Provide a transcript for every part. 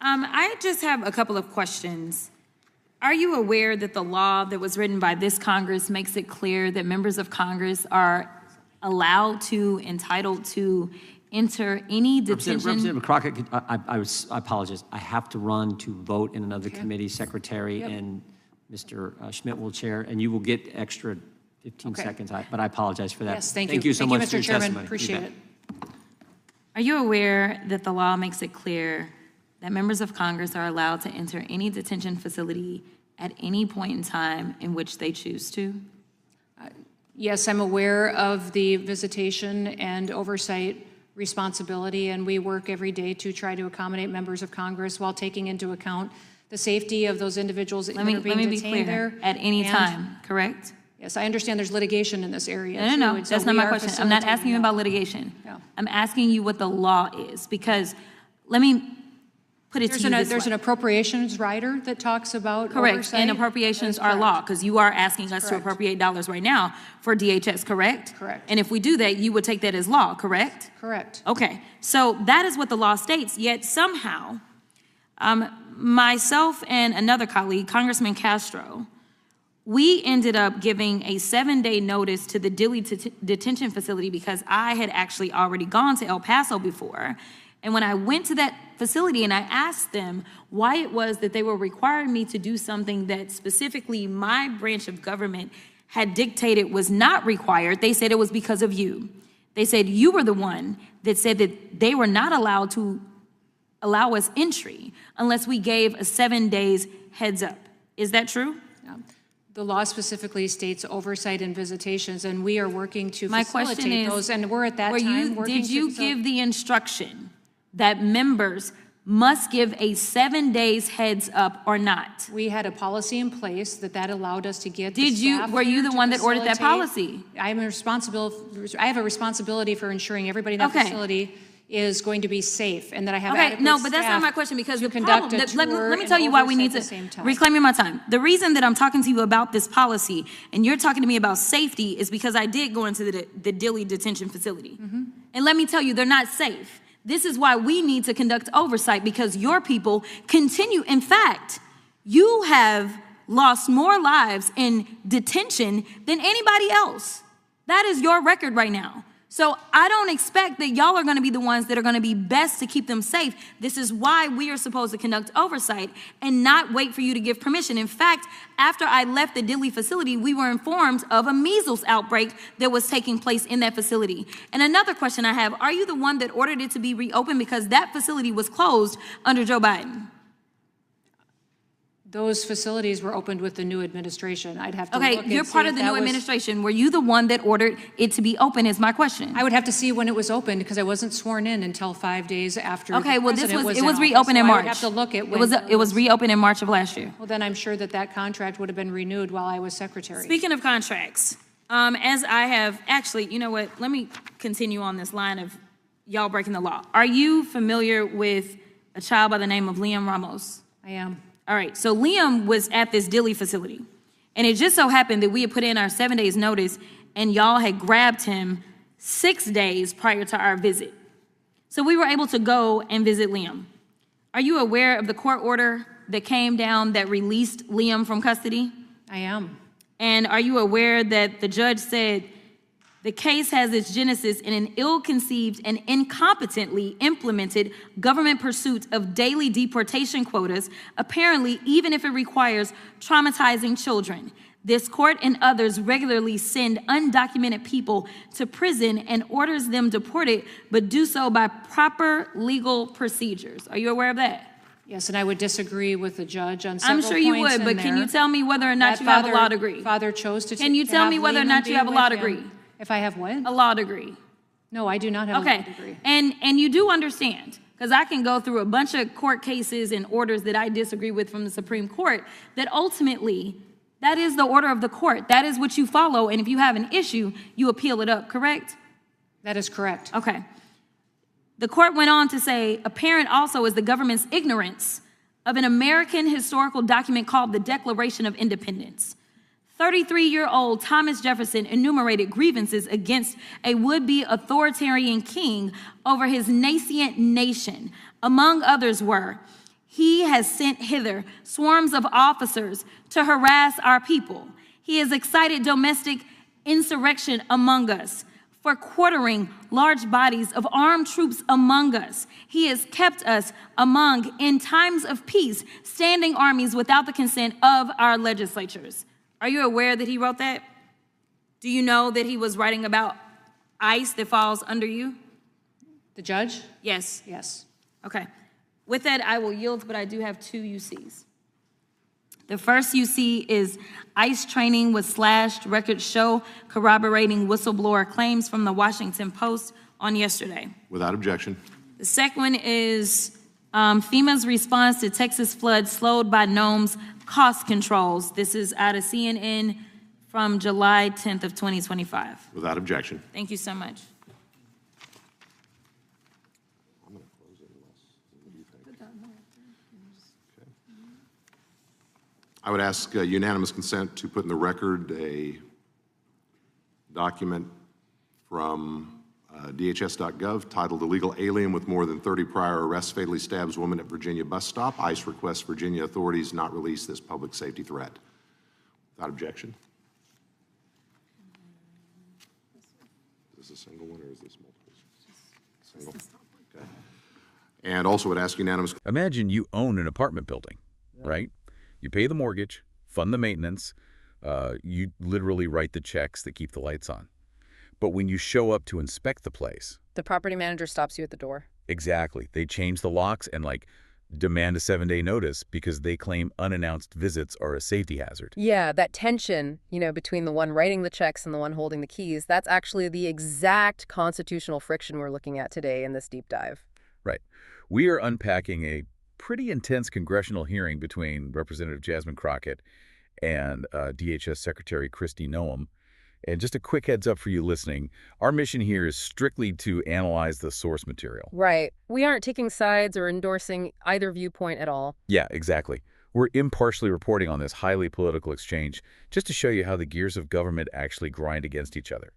I just have a couple of questions. Are you aware that the law that was written by this Congress makes it clear that members of Congress are allowed to, entitled to enter any detention? Representative Crockett, I apologize. I have to run to vote in another committee, Secretary, and Mr. Schmidt will chair, and you will get extra 15 seconds, but I apologize for that. Yes, thank you. Thank you so much for your Mr. Chairman. testimony. Appreciate it. Are you aware that the law makes it clear that members of Congress are allowed to enter any detention facility at any point in time in which they choose to? Yes, I'm aware of the visitation and oversight responsibility, and we work every day to try to accommodate members of Congress while taking into account the safety of those individuals that are being detained there. At any time, correct? Yes, I understand there's litigation in this area. No, that's not my question. I'm not asking you about litigation. Yeah. I'm asking you what the law is, because let me put it to you this way. There's an appropriations rider that talks about oversight. And appropriations are law, because you are asking us to appropriate dollars right now for DHS, correct? Correct. And if we do that, you would take that as law, correct? Correct. Okay, so that is what the law states, yet somehow, myself and another colleague, Congressman Castro, we ended up giving a 7-day notice to the Dilley detention facility because I had actually already gone to El Paso before. And when I went to that facility and I asked them why it was that they were requiring me to do something that specifically my branch of government had dictated was not required, they said it was because of you. They said you were the one that said that they were not allowed to allow us entry unless we gave a 7 days heads up. Is that true? Yeah. The law specifically states oversight and visitations, and we are working to facilitate those, and we're at that time working to... Did you give the instruction that members must give a 7 days heads up or not? We had a policy in place that allowed us to get Were you the one that ordered that policy? I have a responsibility for ensuring everybody in that facility is going to be safe, and that I have adequate no, but that's not my question, because the problem, let me tell you why we need to reclaim my time. The reason that I'm talking to you about this policy and you're talking to me about safety is because I did go into the Dilley detention facility. And let me tell you, they're not safe. This is why we need to conduct oversight, because your people continue. In fact, you have lost more lives in detention than anybody else. That is your record right now. So I don't expect that y'all are going to be the ones that are going to be best to keep them safe. This is why we are supposed to conduct oversight and not wait for you to give permission. In fact, after I left the Dilley facility, we were informed of a measles outbreak that was taking place in that facility. And another question I have, are you the one that ordered it to be reopened, because that facility was closed under Joe Biden? Those facilities were opened with the new administration. I'd have to look and see. Okay, you're part of the new administration. Were you the one that ordered it to be open is my question. I would have to see when it was opened, because I wasn't sworn in until 5 days after. Okay, well, it was reopened in March. I would have to look at when it was reopened in March of last year. Well, then I'm sure that contract would have been renewed while I was secretary. Speaking of contracts, as I have actually, you know what? Let me continue on this line of y'all breaking the law. Are you familiar with a child by the name of Liam Ramos? I am. All right, so Liam was at this Dilley facility, and it just so happened that we had put in our 7 days notice, and y'all had grabbed him 6 days prior to our visit. So we were able to go and visit Liam. Are you aware of the court order that came down that released Liam from custody? I am. And are you aware that the judge said the case has its genesis in an ill-conceived and incompetently implemented government pursuit of daily deportation quotas, apparently even if it requires traumatizing children? This court and others regularly send undocumented people to prison and orders them deported, but do so by proper legal procedures. Are you aware of that? Yes, and I would disagree with the judge on several points. I'm sure you would, but can you tell me whether or not you have a law degree? Father chose to. Can you tell me whether or not you have a law degree? If I have what? A law degree. No, I do not have a law degree. And you do understand, because I can go through a bunch of court cases and orders that I disagree with from the Supreme Court, that ultimately, that is the order of the court. That is what you follow, and if you have an issue, you appeal it up, correct? That is correct. Okay. The court went on to say, apparent also is the government's ignorance of an American historical document called the Declaration of Independence. 33-year-old Thomas Jefferson enumerated grievances against a would-be authoritarian king over his nascent nation. Among others were, He has sent hither swarms of officers to harass our people. He has excited domestic insurrection among us, for quartering large bodies of armed troops among us. He has kept us among, in times of peace, standing armies without the consent of our legislatures. Are you aware that he wrote that? Do you know that he was writing about ICE that falls under you? The judge? Yes. Yes. Okay. With that, I will yield, but I do have 2 UCs. The first UC is ICE training with slashed records show corroborating whistleblower claims from the Washington Post on yesterday. Without objection. The second one is FEMA's response to Texas flood slowed by Noem's cost controls. This is out of CNN from July 10th of 2025. Without objection. Thank you so much. I would ask unanimous consent to put in the record a document from DHS.gov titled "Illegal Alien with More Than 30 Prior Arrests Fatally Stabs Woman at Virginia Bus Stop. ICE requests Virginia authorities not release this public safety threat." Without objection. Is this a single one or is this multiple? Single. Okay. And also would ask unanimous. Imagine you own an apartment building, right? You pay the mortgage, fund the maintenance, you literally write the checks that keep the lights on. But when you show up to inspect the place... The property manager stops you at the door. Exactly. They change the locks and, demand a 7-day notice because they claim unannounced visits are a safety hazard. Yeah, that tension, between the one writing the checks and the one holding the keys, that's actually the exact constitutional friction we're looking at today in this deep dive. Right. We are unpacking a pretty intense congressional hearing between Representative Jasmine Crockett and DHS Secretary Kristi Noem. And just a quick heads up for you listening, our mission here is strictly to analyze the source material. Right. We aren't taking sides or endorsing either viewpoint at all. Yeah, exactly. We're impartially reporting on this highly political exchange just to show you how the gears of government actually grind against each other.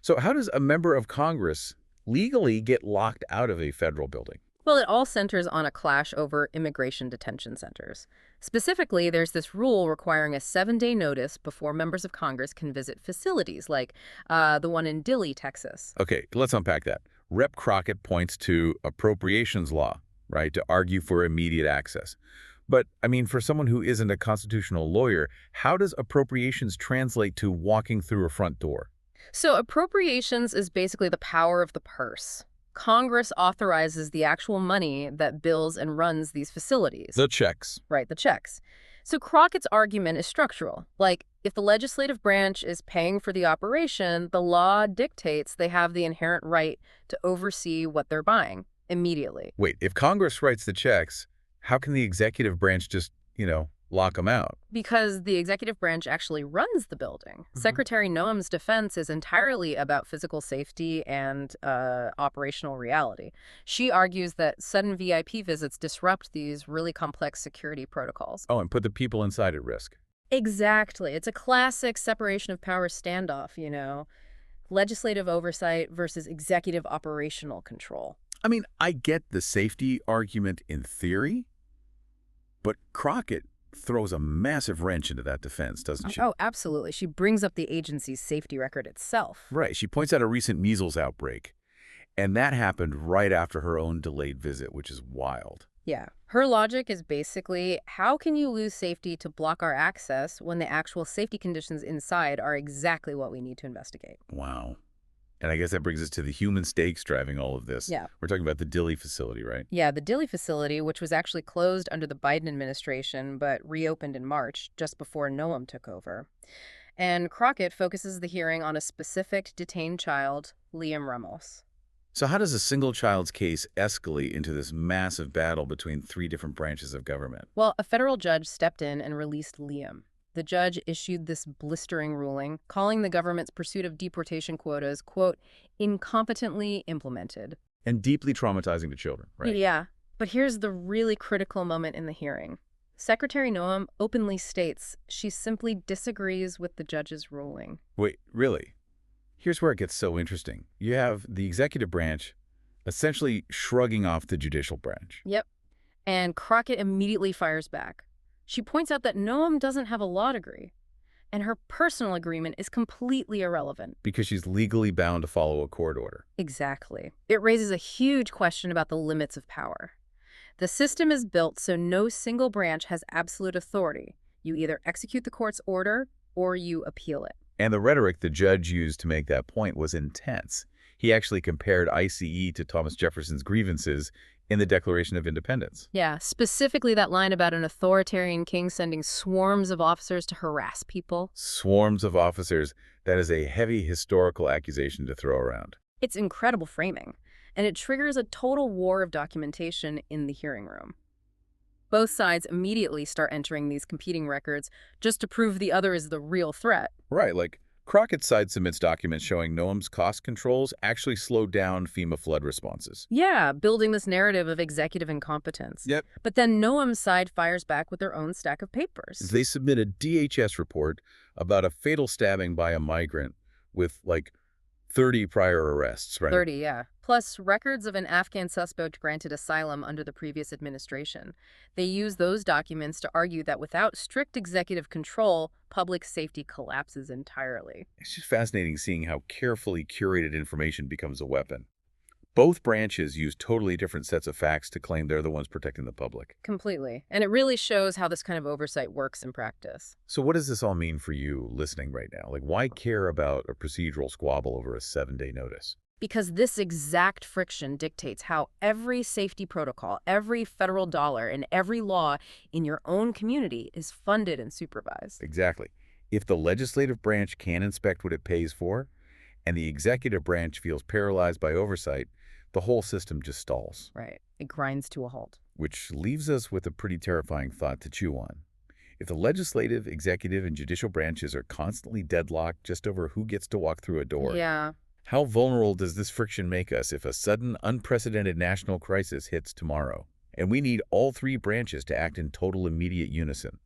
So how does a member of Congress legally get locked out of a federal building? Well, it all centers on a clash over immigration detention centers. Specifically, there's this rule requiring a 7-day notice before members of Congress can visit facilities like the one in Dilley, Texas. Okay, let's unpack that. Rep. Crockett points to appropriations law, right, to argue for immediate access. But, for someone who isn't a constitutional lawyer, how does appropriations translate to walking through a front door? So appropriations is basically the power of the purse. Congress authorizes the actual money that bills and runs these facilities. The checks. Right, the checks. So Crockett's argument is structural. If the legislative branch is paying for the operation, the law dictates they have the inherent right to oversee what they're buying immediately. Wait, if Congress writes the checks, how can the executive branch just, lock them out? Because the executive branch actually runs the building. Secretary Noem's defense is entirely about physical safety and operational reality. She argues that sudden VIP visits disrupt these really complex security protocols. Oh, and put the people inside at risk. Exactly. It's a classic separation of powers standoff, legislative oversight versus executive operational control. I get the safety argument in theory, but Crockett throws a massive wrench into that defense, doesn't she? Oh, absolutely. She brings up the agency's safety record itself. Right. She points out a recent measles outbreak, and that happened right after her own delayed visit, which is wild. Yeah. Her logic is basically, how can you lose safety to block our access when the actual safety conditions inside are exactly what we need to investigate? Wow. And I guess that brings us to the human stakes driving all of this. Yeah. We're talking about the Dilley facility, right? Yeah, the Dilley facility, which was actually closed under the Biden administration, but reopened in March, just before Noem took over. And Crockett focuses the hearing on a specific detained child, Liam Ramos. So how does a single child's case escalate into this massive battle between 3 different branches of government? Well, a federal judge stepped in and released Liam. The judge issued this blistering ruling, calling the government's pursuit of deportation quotas, quote, incompetently implemented. And deeply traumatizing to children, right? Yeah, but here's the really critical moment in the hearing. Secretary Noem openly states she simply disagrees with the judge's ruling. Wait, really? Here's where it gets so interesting. You have the executive branch essentially shrugging off the judicial branch. Yep. And Crockett immediately fires back. She points out that Noem doesn't have a law degree, and her personal agreement is completely irrelevant. Because she's legally bound to follow a court order. Exactly. It raises a huge question about the limits of power. The system is built so no single branch has absolute authority. You either execute the court's order or you appeal it. And the rhetoric the judge used to make that point was intense. He actually compared ICE to Thomas Jefferson's grievances in the Declaration of Independence. Yeah, specifically that line about an authoritarian king sending swarms of officers to harass people. Swarms of officers. That is a heavy historical accusation to throw around. It's incredible framing, and it triggers a total war of documentation in the hearing room. Both sides immediately start entering these competing records just to prove the other is the real threat. Right, like Crockett's side submits documents showing Noem's cost controls actually slowed down FEMA flood responses. Yeah, building this narrative of executive incompetence. Yep. But then Noem's side fires back with their own stack of papers. They submit a DHS report about a fatal stabbing by a migrant with, like, 30 prior arrests, right? 30, yeah. Plus records of an Afghan suspect granted asylum under the previous administration. They use those documents to argue that without strict executive control, public safety collapses entirely. It's just fascinating seeing how carefully curated information becomes a weapon. Both branches use totally different sets of facts to claim they're the ones protecting the public. Completely. And it really shows how this kind of oversight works in practice. So what does this all mean for you listening right now? Like, why care about a procedural squabble over a 7-day notice? Because this exact friction dictates how every safety protocol, every federal dollar, and every law in your own community is funded and supervised. Exactly. If the legislative branch can't inspect what it pays for, and the executive branch feels paralyzed by oversight, the whole system just stalls. Right. It grinds to a halt. Which leaves us with a pretty terrifying thought to chew on. If the legislative, executive, and judicial branches are constantly deadlocked just over who gets to walk through a door, Yeah. how vulnerable does this friction make us if a sudden, unprecedented national crisis hits tomorrow? And we need all three branches to act in total immediate unison.